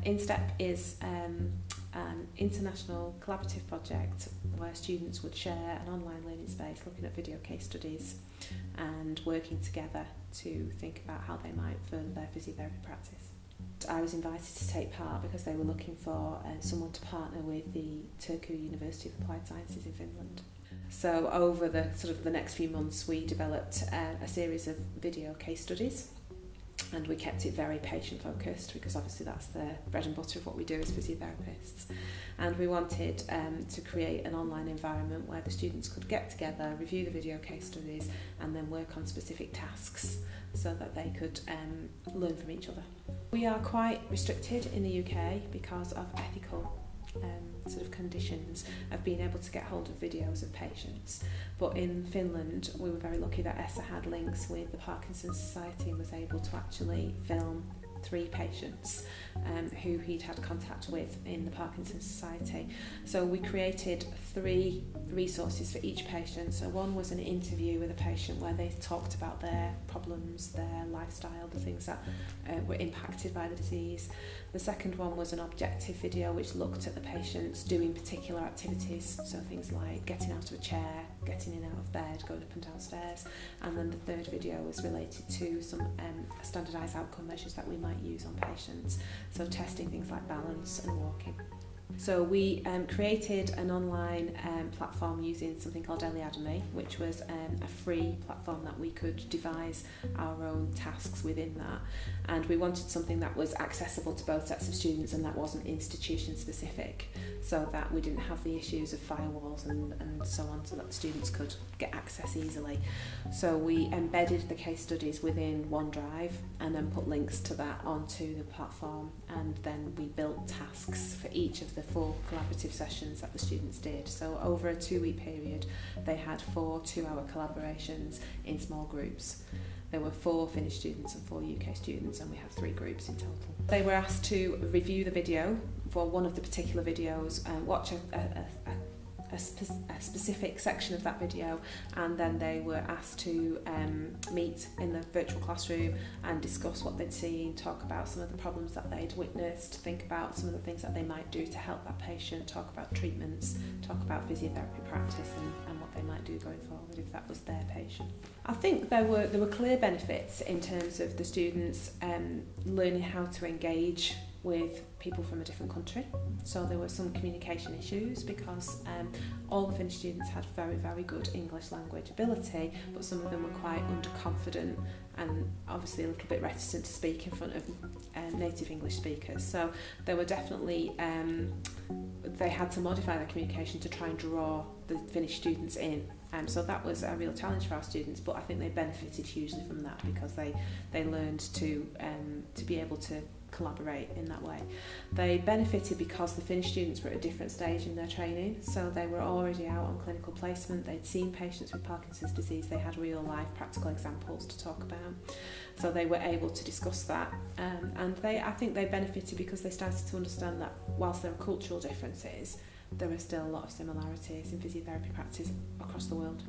INSTEP is an international collaborative project where students would share an online learning space looking at video case studies and working together to think about how they might further their physiotherapy practice. I was invited to take part because they were looking for someone to partner with the Turku University of Applied Sciences in Finland. So over the next few months we developed a series of video case studies, and we kept it very patient focused because obviously that's the bread and butter of what we do as physiotherapists. And we wanted to create an online environment where the students could get together, review the video case studies and then work on specific tasks so that they could learn from each other. We are quite restricted in the UK because of ethical conditions of being able to get hold of videos of patients. But in Finland we were very lucky that ESSA had links with the Parkinson Society and was able to actually film 3 patients who he'd had contact with in the Parkinson Society. So we created 3 resources for each patient. So one was an interview with a patient where they talked about their problems, their lifestyle, the things that were impacted by the disease. The second one was an objective video which looked at the patients doing particular activities, so things like getting out of a chair, getting in and out of bed, going up and down stairs. And then the third video was related to some standardised outcome measures that we might use on patients, so testing things like balance and walking. So we created an online platform using something called Eliademy, which was a free platform that we could devise our own tasks within that, and we wanted something that was accessible to both sets of students and that wasn't institution specific, so that we didn't have the issues of firewalls and so on, so that the students could get access easily. So we embedded the case studies within OneDrive and then put links to that onto the platform, and then we built tasks for each of the 4 collaborative sessions that the students did. So over a 2-week period they had 4 2-hour collaborations in small groups. There were 4 Finnish students and 4 UK students, and we had 3 groups in total. They were asked to review the video for one of the particular videos and watch a specific section of that video, and then they were asked to meet in the virtual classroom and discuss what they'd seen, talk about some of the problems that they'd witnessed, think about some of the things that they might do to help that patient, talk about treatments, talk about physiotherapy practice and what they might do going forward if that was their patient. I think there were clear benefits in terms of the students learning how to engage with people from a different country. So there were some communication issues because all the Finnish students had very, very good English language ability, but some of them were quite underconfident and obviously a little bit reticent to speak in front of native English speakers. So there were definitely, they had to modify their communication to try and draw the Finnish students in. So that was a real challenge for our students, but I think they benefited hugely from that because they learned to be able to collaborate in that way. They benefited because the Finnish students were at a different stage in their training, so they were already out on clinical placement, they'd seen patients with Parkinson's disease, they had real life practical examples to talk about, so they were able to discuss that, and I think they benefited because they started to understand that whilst there are cultural differences, there are still a lot of similarities in physiotherapy practice across the world.